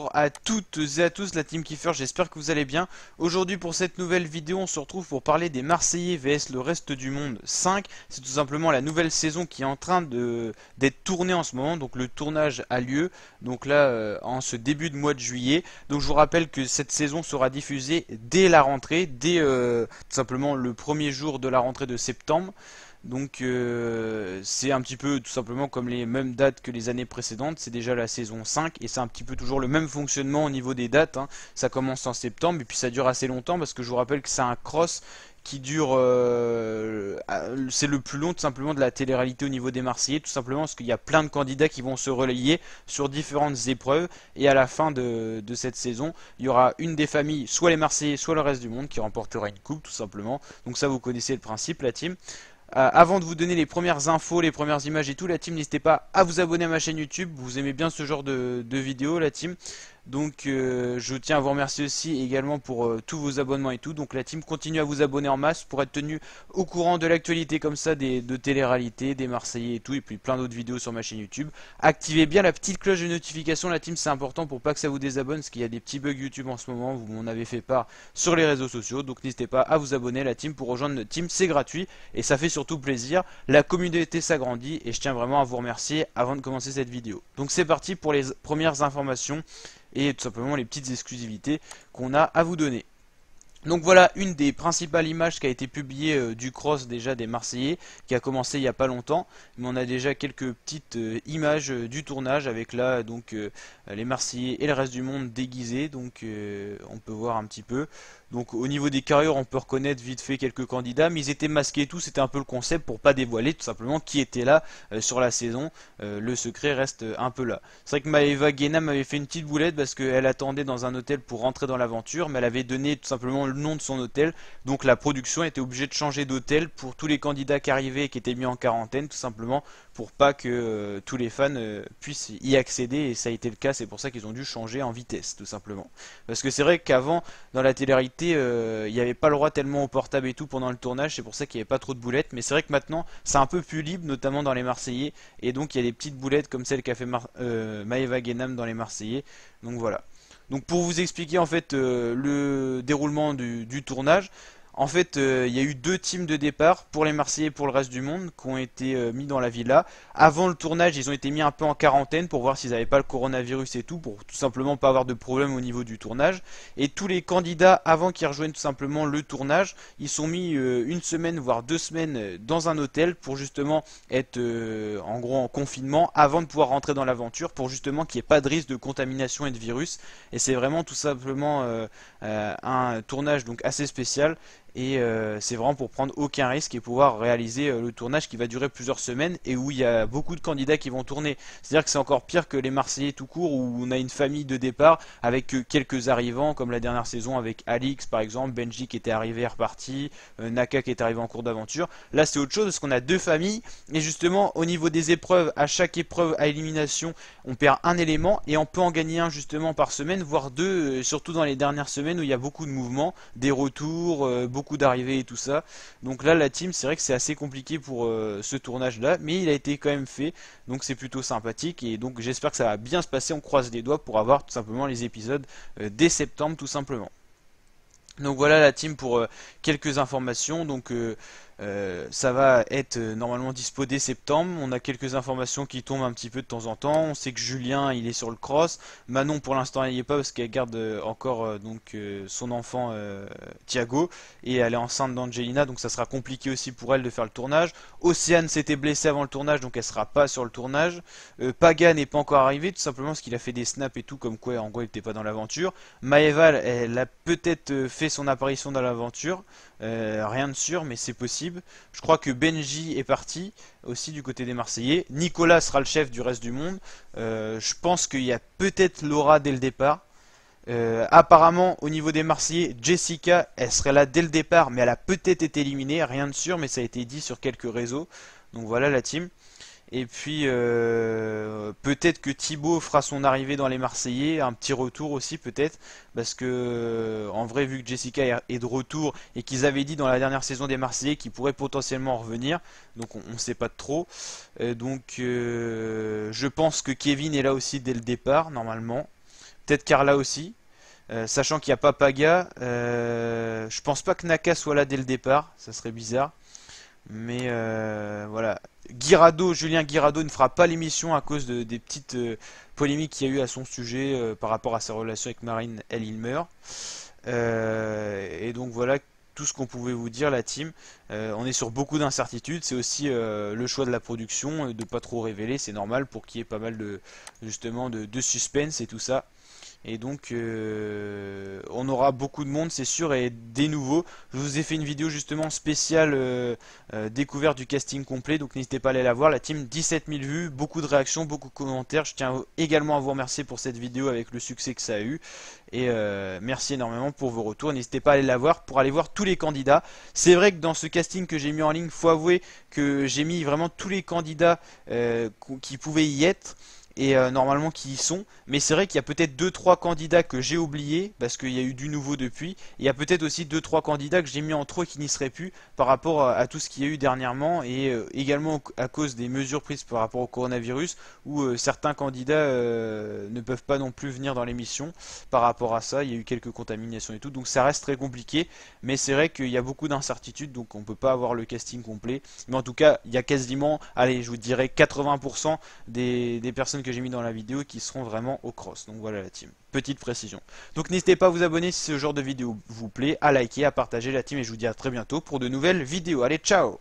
Bonjour à toutes et à tous la team Kiefer, j'espère que vous allez bien. Aujourd'hui pour cette nouvelle vidéo on se retrouve pour parler des Marseillais vs le reste du monde 5. C'est tout simplement la nouvelle saison qui est en train d'être tournée en ce moment, donc le tournage a lieu donc là en ce début de mois de juillet. Donc je vous rappelle que cette saison sera diffusée dès la rentrée, dès tout simplement le premier jour de la rentrée de septembre. Donc c'est un petit peu tout simplement comme les mêmes dates que les années précédentes, c'est déjà la saison 5 et c'est un petit peu toujours le même fonctionnement au niveau des dates, hein. Ça commence en septembre et puis ça dure assez longtemps parce que je vous rappelle que c'est un cross qui dure, c'est le plus long tout simplement de la télé-réalité au niveau des Marseillais, tout simplement parce qu'il y a plein de candidats qui vont se relayer sur différentes épreuves et à la fin de cette saison, il y aura une des familles, soit les Marseillais, soit le reste du monde qui remportera une coupe tout simplement. Donc ça vous connaissez le principe la team. Avant de vous donner les premières infos, les premières images et tout, la team, n'hésitez pas à vous abonner à ma chaîne YouTube. Vous aimez bien ce genre de vidéos, la team. Donc je tiens à vous remercier aussi également pour tous vos abonnements et tout. Donc la team continue à vous abonner en masse pour être tenu au courant de l'actualité comme ça de télé-réalité, des Marseillais et tout. Et puis plein d'autres vidéos sur ma chaîne YouTube. Activez bien la petite cloche de notification, la team, c'est important pour pas que ça vous désabonne. Parce qu'il y a des petits bugs YouTube en ce moment, vous m'en avez fait part sur les réseaux sociaux. Donc n'hésitez pas à vous abonner la team pour rejoindre notre team, c'est gratuit. Et ça fait surtout plaisir, la communauté s'agrandit et je tiens vraiment à vous remercier avant de commencer cette vidéo. Donc c'est parti pour les premières informations et tout simplement les petites exclusivités qu'on a à vous donner. Donc voilà une des principales images qui a été publiée du cross déjà des Marseillais qui a commencé il n'y a pas longtemps, mais on a déjà quelques petites images du tournage avec là donc les Marseillais et le reste du monde déguisés, donc on peut voir un petit peu. Donc au niveau des carrures on peut reconnaître vite fait quelques candidats, mais ils étaient masqués et tout, c'était un peu le concept pour pas dévoiler tout simplement qui était là sur la saison. Le secret reste un peu là. C'est vrai que Maeva Guénam avait fait une petite boulette parce qu'elle attendait dans un hôtel pour rentrer dans l'aventure, mais elle avait donné tout simplement le nom de son hôtel, donc la production était obligée de changer d'hôtel pour tous les candidats qui arrivaient et qui étaient mis en quarantaine tout simplement pour pas que tous les fans puissent y accéder, et ça a été le cas, c'est pour ça qu'ils ont dû changer en vitesse tout simplement. Parce que c'est vrai qu'avant dans la télé-réalité il n'y avait pas le droit tellement au portable et tout pendant le tournage, c'est pour ça qu'il n'y avait pas trop de boulettes, mais c'est vrai que maintenant c'est un peu plus libre, notamment dans les Marseillais, et donc il y a des petites boulettes comme celle qu'a fait Maeva Guénam dans les Marseillais, donc voilà. Donc pour vous expliquer en fait le déroulement du tournage, en fait il y a eu deux teams de départ pour les Marseillais et pour le reste du monde qui ont été mis dans la villa. Avant le tournage ils ont été mis un peu en quarantaine pour voir s'ils n'avaient pas le coronavirus et tout, pour tout simplement pas avoir de problème au niveau du tournage. Et tous les candidats avant qu'ils rejoignent tout simplement le tournage, ils sont mis une semaine voire 2 semaines dans un hôtel pour justement être en gros en confinement avant de pouvoir rentrer dans l'aventure, pour justement qu'il n'y ait pas de risque de contamination et de virus. Et c'est vraiment tout simplement un tournage donc assez spécial, et c'est vraiment pour prendre aucun risque et pouvoir réaliser le tournage qui va durer plusieurs semaines et où il y a beaucoup de candidats qui vont tourner. C'est-à-dire que c'est encore pire que les Marseillais tout court où on a une famille de départ avec quelques arrivants comme la dernière saison avec Alix par exemple, Benji qui était arrivé et reparti, Naka qui est arrivé en cours d'aventure. Là c'est autre chose parce qu'on a deux familles et justement au niveau des épreuves, à chaque épreuve à élimination on perd un élément et on peut en gagner un justement par semaine voire deux, surtout dans les dernières semaines où il y a beaucoup de mouvements, des retours, beaucoup d'arrivées et tout ça. Donc là la team c'est vrai que c'est assez compliqué pour ce tournage là, mais il a été quand même fait, donc c'est plutôt sympathique et donc j'espère que ça va bien se passer, on croise les doigts pour avoir tout simplement les épisodes dès septembre tout simplement. Donc voilà la team pour quelques informations. Donc ça va être normalement dispo dès septembre. On a quelques informations qui tombent un petit peu de temps en temps. On sait que Julien il est sur le cross. Manon pour l'instant elle n'y est pas parce qu'elle garde encore son enfant Thiago, et elle est enceinte d'Angelina, donc ça sera compliqué aussi pour elle de faire le tournage. Océane s'était blessée avant le tournage donc elle sera pas sur le tournage. Paga n'est pas encore arrivé tout simplement parce qu'il a fait des snaps et tout comme quoi en gros il n'était pas dans l'aventure. Maëva elle a peut-être fait son apparition dans l'aventure, rien de sûr mais c'est possible. Je crois que Benji est parti aussi du côté des Marseillais. Nicolas sera le chef du reste du monde. Je pense qu'il y a peut-être Laura dès le départ. Apparemment au niveau des Marseillais, Jessica elle serait là dès le départ mais elle a peut-être été éliminée, rien de sûr mais ça a été dit sur quelques réseaux. Donc voilà la team. Et puis peut-être que Thibaut fera son arrivée dans les Marseillais, un petit retour aussi peut-être, parce que en vrai vu que Jessica est de retour et qu'ils avaient dit dans la dernière saison des Marseillais qu'ils pourraient potentiellement revenir, donc on ne sait pas trop. Je pense que Kevin est là aussi dès le départ normalement. peut-être Carla aussi. Sachant qu'il n'y a pas Paga, je pense pas que Naka soit là dès le départ, ça serait bizarre. Mais voilà. Julien Guirado ne fera pas l'émission à cause des petites polémiques qu'il y a eu à son sujet par rapport à sa relation avec Marine El Ilmer. Et donc voilà tout ce qu'on pouvait vous dire, la team. On est sur beaucoup d'incertitudes. C'est aussi le choix de la production de pas trop révéler, c'est normal pour qu'il y ait pas mal de justement de suspense et tout ça. Et donc on aura beaucoup de monde c'est sûr et des nouveaux. Je vous ai fait une vidéo justement spéciale découverte du casting complet, donc n'hésitez pas à aller la voir. La team 17 000 vues, beaucoup de réactions, beaucoup de commentaires. Je tiens également à vous remercier pour cette vidéo avec le succès que ça a eu. Et merci énormément pour vos retours. N'hésitez pas à aller la voir pour aller voir tous les candidats. C'est vrai que dans ce casting que j'ai mis en ligne, faut avouer que j'ai mis vraiment tous les candidats qui pouvaient y être et normalement qui y sont, mais c'est vrai qu'il y a peut-être deux trois candidats que j'ai oubliés parce qu'il y a eu du nouveau depuis. Il y a peut-être aussi deux trois candidats que j'ai mis en trop et qui n'y seraient plus par rapport à tout ce qu'il y a eu dernièrement et également à cause des mesures prises par rapport au coronavirus où certains candidats ne peuvent pas non plus venir dans l'émission par rapport à ça. Il y a eu quelques contaminations et tout, donc ça reste très compliqué, mais c'est vrai qu'il y a beaucoup d'incertitudes, donc on peut pas avoir le casting complet. Mais en tout cas, il y a quasiment, allez, je vous dirais 80% des personnes que j'ai mis dans la vidéo qui seront vraiment au cross. Donc voilà la team. Petite précision. Donc n'hésitez pas à vous abonner si ce genre de vidéo vous plaît, à liker, à partager la team et je vous dis à très bientôt pour de nouvelles vidéos. Allez, ciao!